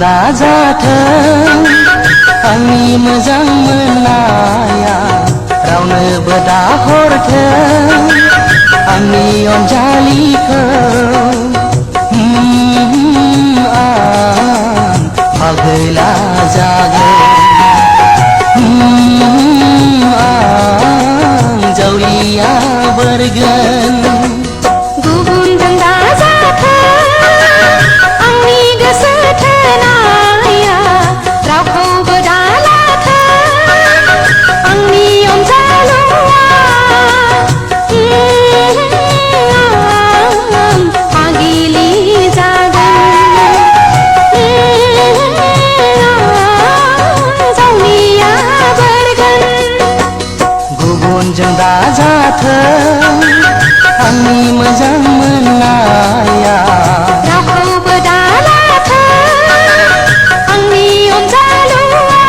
दाजाथों आंनि मोजां मोननाया रावनोबो दाहरथों आंनि अनजालिखौ आं पागला जागोन आं जावलिया बोरगोन गुबुनजों दाजाथों आंनि गोसो थोनाया रावखौबो दालाथों आंनि अनजालुआ आं पागिलि जागोन जावलिया बोरगोन गुबुनजों दाजाथों आंनि मोजां मोननाया रावखौबो दालाथों आंनि अनजालुआ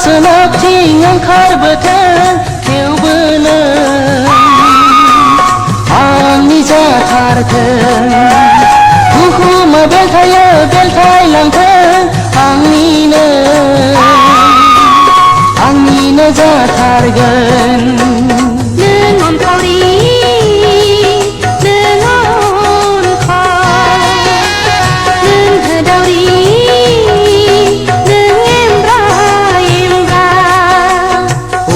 सोनाबथिं ओंखारबोथों थेवबो नों आंनि जाथारथों बुहुमा बेलथायो बेलथायलांथों आंनिनो जाथारगोन नों अनखावरि नों अनखाव नों होदावरि नों एमब्रा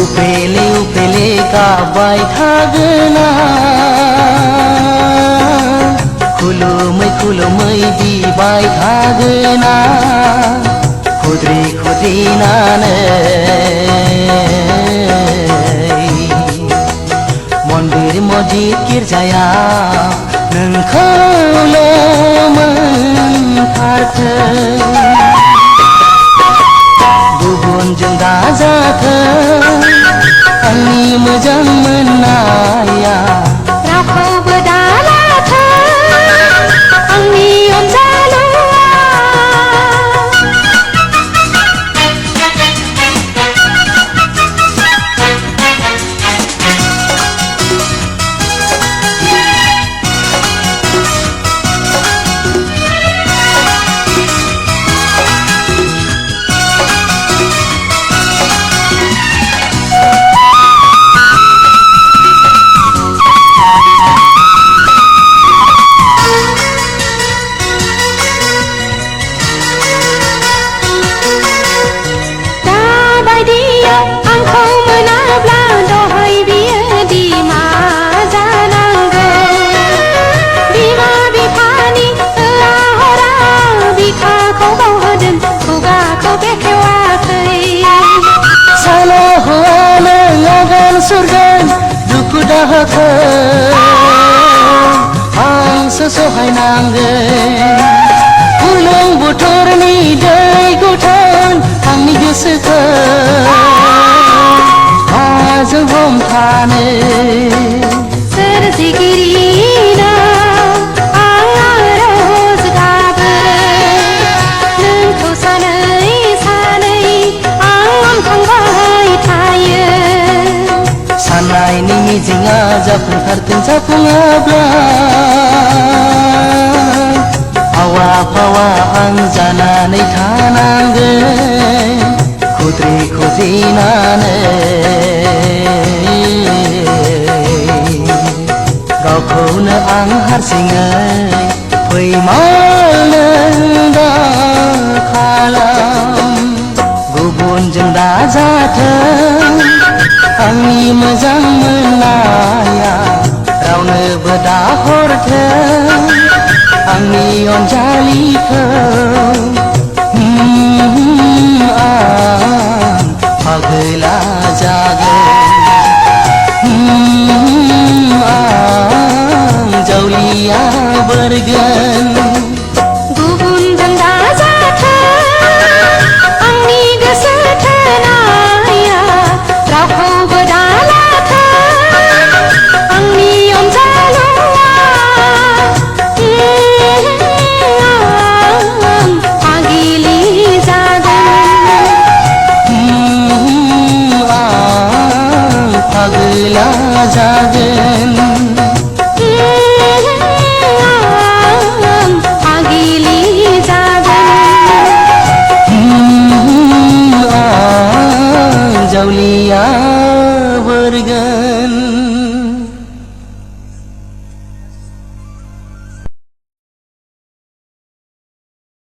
उपेले उपेले गाबबाय थागोन खुलुमै खुलुमै बिबाय थागोन खुद्रि खुद्रिनानै मन्दिर मस्जिद गिर्जायाव नोंखौल' मोनथारथों गुबुनजों दाजाथों आंनि मोजां मोननाया रावखौबो दालाथों आंनि अनजालुआ आंखौ मोनाब्ला दहाय बियो दिमा जानांगोन बिमा बिफानि होआ हरा बिखाखौ बावहोदों खुगाखौ बेखेवाखै साला हौवा नों आगान सुरगोन दुखु दाहाखौ आंसो सहायनांगोन गुलुं बोथोरनि दै गुथोन आंनि गोसोखौ माजों हमथानो सोरजिगिरिनाव आं आरज गाबो नोंखौ सानै सानै आं अनखांबाय थायो साननायनि मिजिंआ जाफुंथारथों जाफुङाब्ला आवा फावा आं जानानै थानांगोन खुद्रि खुद्रिनानै गावखौनो आं हारसिङै फैमाल नों दा खालाम गुबुनजों दाजाथों आंनि मोजां मोननाया रावनोबो दाहरथों आंनि अनजालिखौ फैगोन गुबुनजों दाजाथों आंनि गोसो थोनाया रावखौबो दालाथों आंनि अनजालुआ आं फागिलि जागोन आं फागला जागोन आं फागिलि जागोन आं जावलिया